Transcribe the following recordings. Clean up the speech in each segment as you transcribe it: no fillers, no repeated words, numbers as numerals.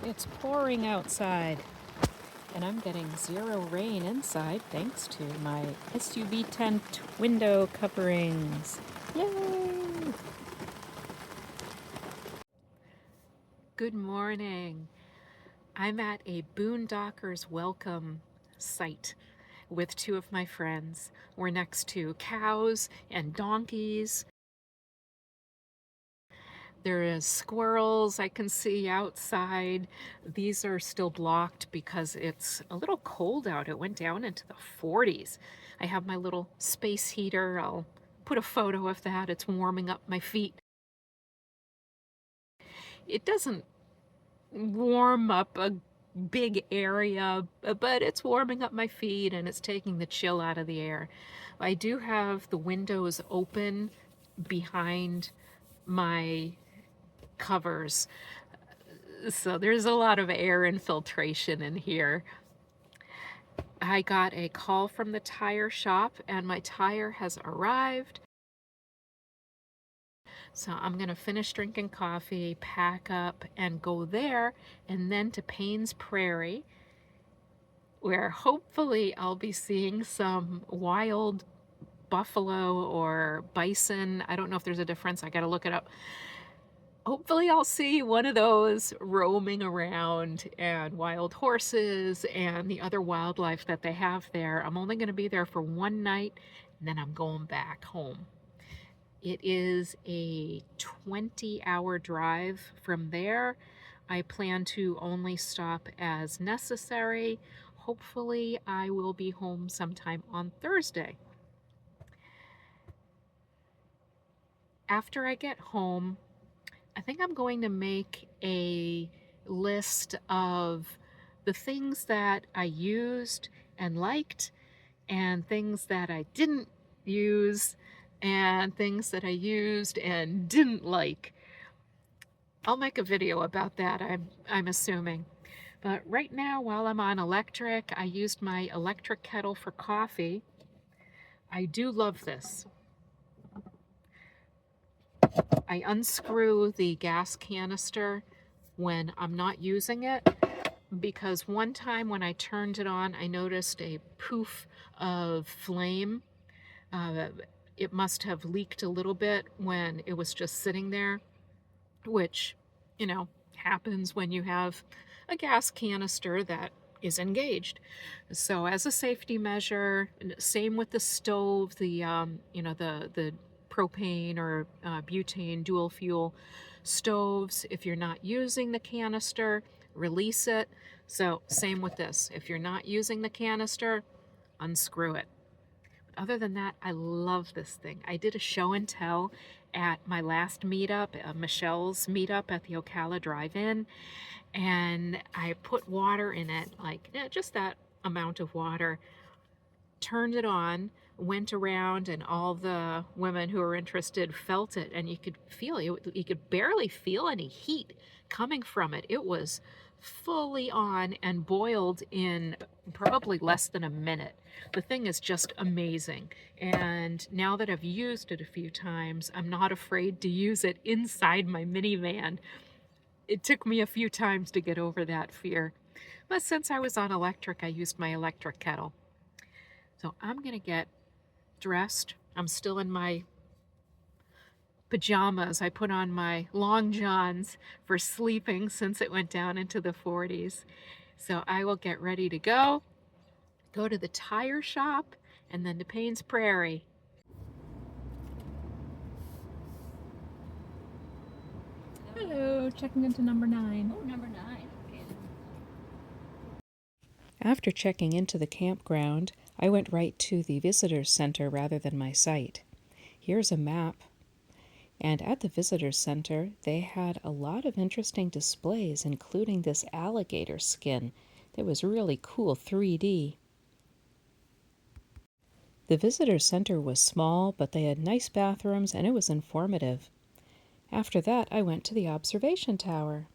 It's pouring outside, and I'm getting zero rain inside thanks to my SUV tent window coverings. Yay! Good morning. I'm at a boondockers welcome site with two of my friends. We're next to cows and donkeys. There is squirrels I can see outside. These are still blocked because it's a little cold out. It went down into the 40s. I have my little space heater. I'll put a photo of that. It's warming up my feet. It doesn't warm up a big area, but it's warming up my feet and it's taking the chill out of the air. I do have the windows open behind my covers, so there's a lot of air infiltration in here. I got a call from the tire shop and my tire has arrived. So I'm gonna finish drinking coffee, pack up, and go there, and then to Paynes Prairie, where hopefully I'll be seeing some wild buffalo or bison. I don't know if there's a difference. I gotta look it up. Hopefully I'll see one of those roaming around, and wild horses and the other wildlife that they have there. I'm only gonna be there for one night, and then I'm going back home. It is a 20-hour drive from there. I plan to only stop as necessary. Hopefully, I will be home sometime on Thursday. After I get home, I think I'm going to make a list of the things that I used and liked, and things that I didn't use, and things that I used and didn't like. I'll make a video about that, I'm assuming. But right now, while I'm on electric, I used my electric kettle for coffee. I do love this. I unscrew the gas canister when I'm not using it, because one time when I turned it on, I noticed a poof of flame. It must have leaked a little bit when it was just sitting there, which, happens when you have a gas canister that is engaged. So as a safety measure, same with the stove, the propane or butane dual fuel stoves. If you're not using the canister, release it. So same with this. If you're not using the canister, unscrew it. Other than that, I love this thing. I did a show and tell at my last meetup, Michelle's meetup at the Ocala Drive-In, and I put water in it, like just that amount of water, turned it on, went around, and all the women who were interested felt it, and you could feel it. You could barely feel any heat coming from it. It was fully on and boiled in probably less than a minute. The thing is just amazing, and now that I've used it a few times, I'm not afraid to use it inside my minivan. It took me a few times to get over that fear, but since I was on electric, I used my electric kettle. So I'm gonna get dressed. I'm still in my pajamas. I put on my long johns for sleeping since it went down into the 40s. So I will get ready to go to the tire shop, and then to Paynes Prairie. Hello, checking into number 9. Oh, number 9. Okay. After checking into the campground, I went right to the visitor's center rather than my site. Here's a map. And at the visitor's center, they had a lot of interesting displays, including this alligator skin that was really cool 3D. The visitor's center was small, but they had nice bathrooms and it was informative. After that, I went to the observation tower.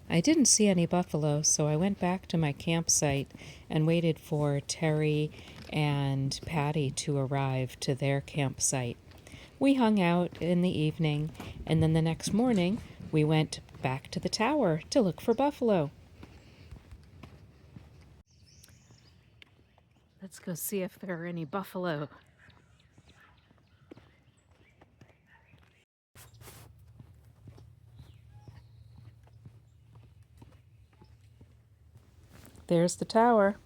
I didn't see any buffalo, so I went back to my campsite and waited for Terri and Patti to arrive to their campsite. We hung out in the evening, and then the next morning we went back to the tower to look for buffalo. Let's go see if there are any buffalo. There's the tower.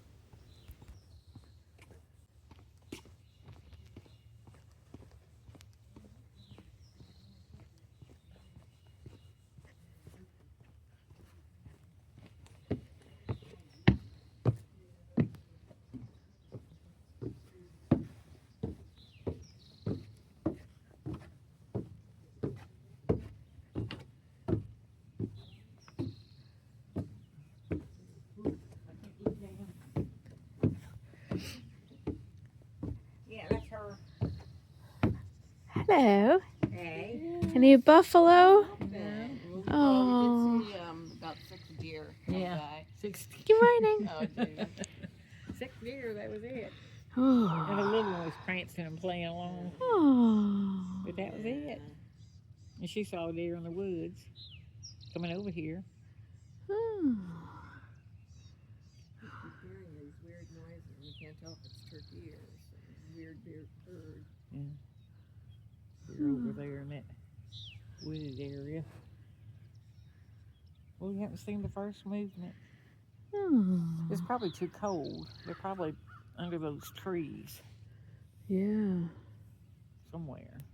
Hello. Hey. Any buffalo? No. Oh. We did see about 6 deer. Yeah. 6 Good morning. Oh, dude. 6 deer, that was it. Oh. And the little one was prancing and playing along. Oh. But that was it. And she saw a deer in the woods coming over here. Oh. Keep hearing these weird noises. We can't tell if it's turkey or some weird bird. Yeah. They're over there in that wooded area. Well, we haven't seen the first movement. Oh. It's probably too cold. They're probably under those trees Yeah. somewhere.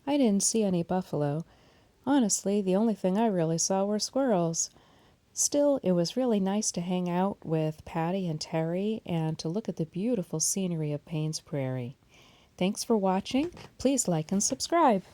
I didn't see any buffalo. Honestly, the only thing I really saw were squirrels. Still, it was really nice to hang out with Patti and Terri and to look at the beautiful scenery of Paynes Prairie. Thanks for watching. Please like and subscribe.